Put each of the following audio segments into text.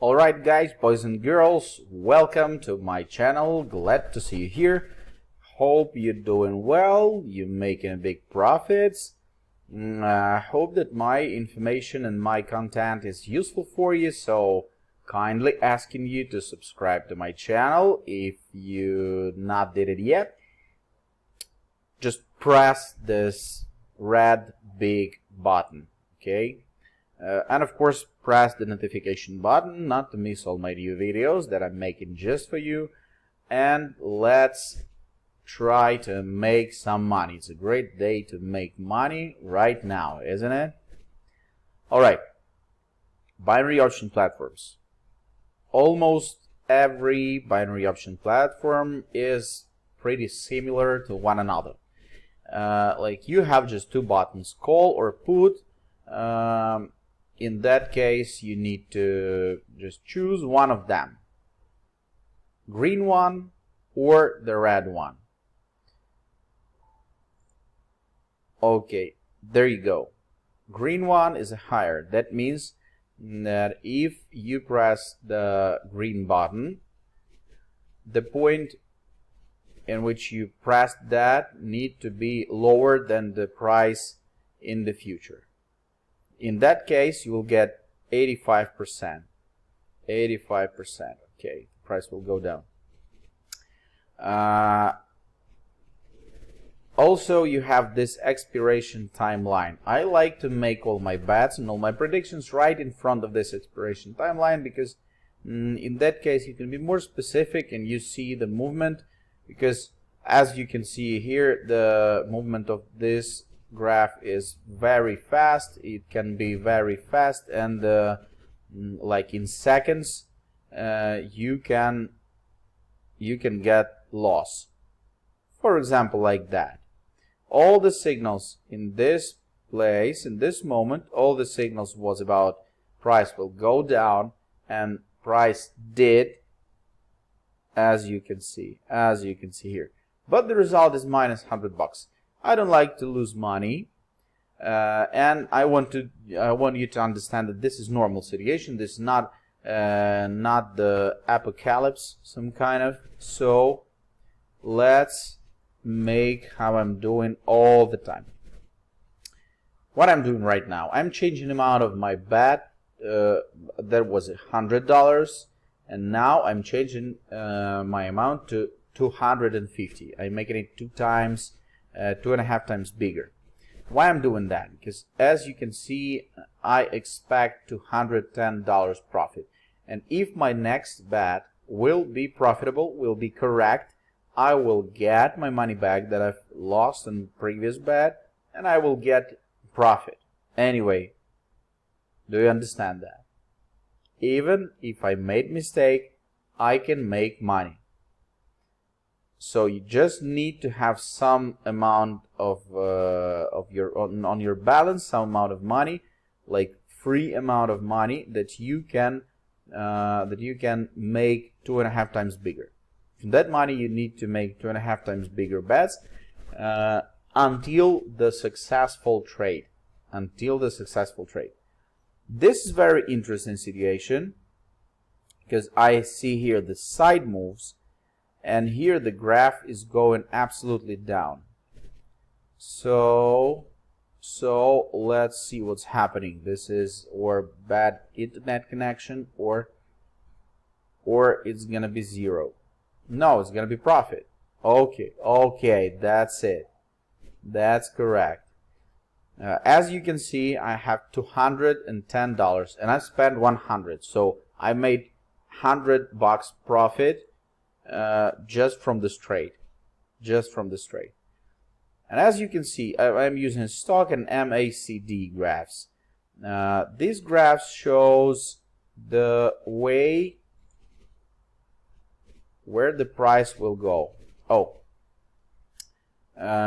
Alright guys, boys and girls, welcome to my channel. Glad to see you here. Hope you're doing well, you're making big profits. I hope that my information and my content is useful for you, so kindly asking you to subscribe to my channel if you not did it yet. Just press this red big button, okay? And of course press the notification button not to miss all my new videos that I'm making just for you. And let's try to make some money. It's a great day to make money right now, isn't it? Alright, binary option platforms. Almost every binary option platform is pretty similar to one another. Like you have just two buttons, call or put. In that case, you need to just choose one of them, green one or the red one. Okay, there you go. Green one is higher. That means that if you press the green button, the point in which you pressed that need to be lower than the price in the future. In that case, you will get 85%. 85%. Okay, the price will go down. Also, you have this expiration timeline. I like to make all my bets and all my predictions right in front of this expiration timeline because in that case, you can be more specific and you see the movement. Because as you can see here, the movement of this graph is very fast. It can be very fast, and like in seconds you can get loss. For example, like that. All the signals in this place, in this moment, all the signals was about price will go down, and price did, as you can see here. But the result is minus $100. I don't like to lose money, and I want you to understand that this is normal situation. This is not the apocalypse, some kind of. So let's make how I'm doing all the time. What I'm doing right now, I'm changing the amount of my bet. That was $100, and now I'm changing my amount to 250. I'm making it 2.5 times bigger. Why I'm doing that? Because as you can see, I expect $210 profit, and if my next bet will be profitable, will be correct, I will get my money back that I've lost in previous bet, and I will get profit anyway. Do you understand that? Even if I made mistake, I can make money. So you just need to have some amount of your on your balance, some amount of money, like free amount of money that you can make 2.5 times bigger. From that money, you need to make 2.5 times bigger bets until the successful trade. Until the successful trade. This is very interesting situation because I see here the side moves. And here the graph is going absolutely down. So let's see what's happening. This is or bad internet connection or it's gonna be zero. No, it's gonna be profit. Okay, that's it. That's correct. As you can see, I have $210 and I spent 100. So I made $100 profit. Just from this trade, and as you can see, I'm using stock and MACD graphs. These graphs shows the way where the price will go.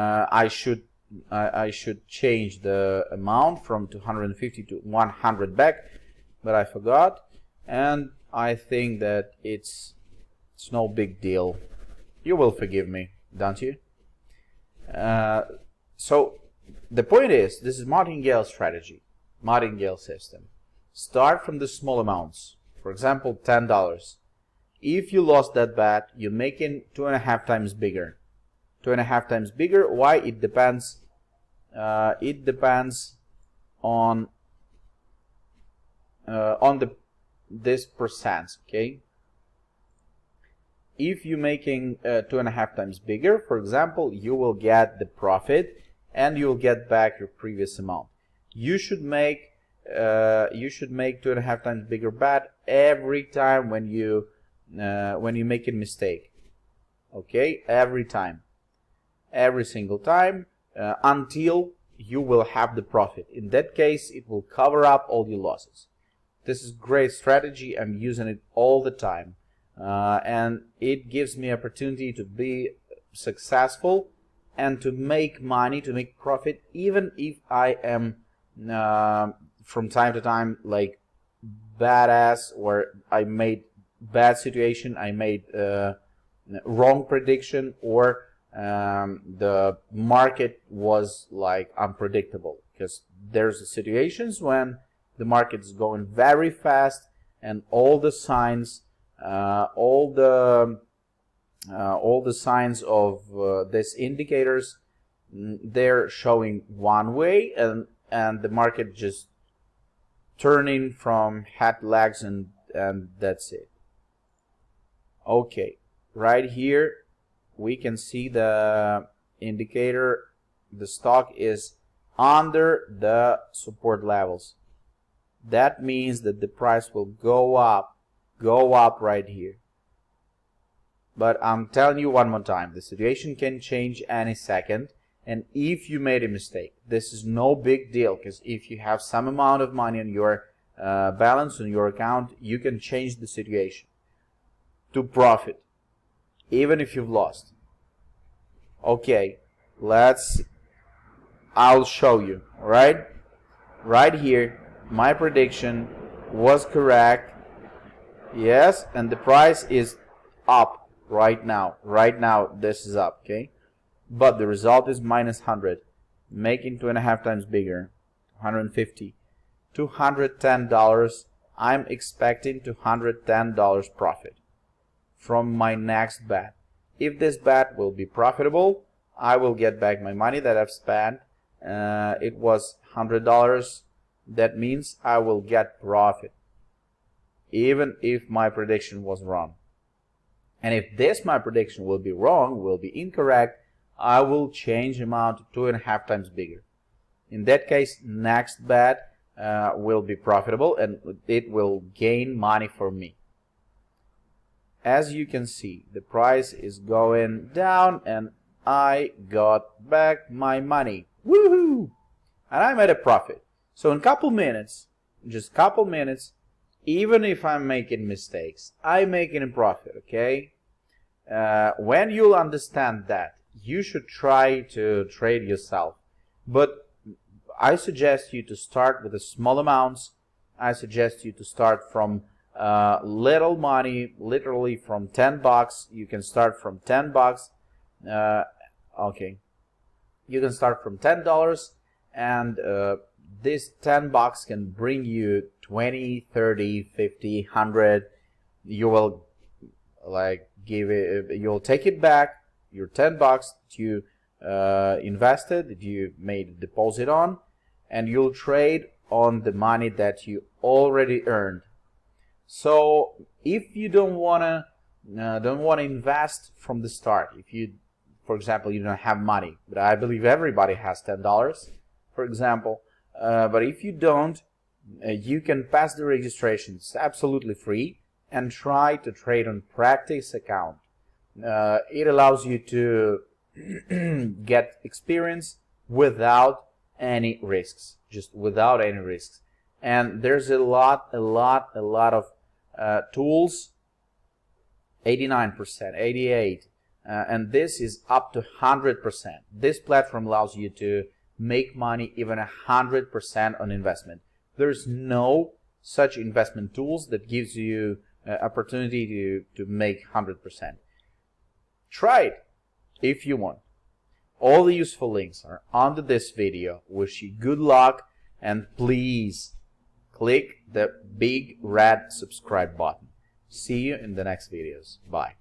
I should change the amount from 250 to 100 back, but I forgot, and I think that it's no big deal. You will forgive me, don't you? So the point is, this is martingale strategy, martingale system. Start from the small amounts. For example, $10. If you lost that bet, you're making 2.5 times bigger. 2.5 times bigger. Why? It depends. It depends on this percent. Okay. If you're making 2.5 times bigger, for example, you will get the profit and you'll get back your previous amount. You should make 2.5 times bigger bet every time when you make a mistake. Okay, every time, every single time, until you will have the profit. In that case, it will cover up all your losses. This is great strategy. I'm using it all the time, and it gives me opportunity to be successful and to make money, to make profit, even if I am from time to time like badass, or I made bad situation, I made wrong prediction, or the market was like unpredictable, because there's situations when the market is going very fast and all the signs all the signs of these indicators, they're showing one way, and the market just turning from head legs, and that's it. Okay, right here we can see the indicator, the stock is under the support levels. That means that the price will go up right here. But I'm telling you one more time, the situation can change any second, and if you made a mistake, this is no big deal, because if you have some amount of money on your balance on your account, you can change the situation to profit, even if you've lost. Okay, I'll show you. Right here, my prediction was correct. Yes, and the price is up right now. Right now, this is up, okay? But the result is minus 100, making 2.5 times bigger, 150, $210. I'm expecting $210 profit from my next bet. If this bet will be profitable, I will get back my money that I've spent. It was $100. That means I will get profit, even if my prediction was wrong. And if my prediction will be wrong, will be incorrect, I will change amount to 2.5 times bigger. In that case, next bet will be profitable, and it will gain money for me. As you can see, the price is going down, and I got back my money. Woohoo! And I made a profit. So in couple minutes, just couple minutes, even if I'm making mistakes, I'm making a profit, okay? When you'll understand that, you should try to trade yourself. But I suggest you to start with the small amounts. I suggest you to start from little money, literally from $10. You can start from $10. Okay. You can start from $10, and this $10 can bring you 20, 30, 50, 100. You will like you'll take it back, your $10 that you invested, that you made a deposit on, and you'll trade on the money that you already earned. So if you don't wanna invest from the start, if you, for example, you don't have money, but I believe everybody has $10, for example. But if you don't, you can pass the registration. It's absolutely free, and try to trade on practice account. It allows you to get experience without any risks, just without any risks. And there's a lot of tools, 89%, 88%, and this is up to 100%. This platform allows you to make money even 100% on investment. There's no such investment tools that gives you opportunity to make 100%. Try it if you want. All the useful links are under this video. Wish you good luck, and please click the big red subscribe button. See you in the next videos. Bye.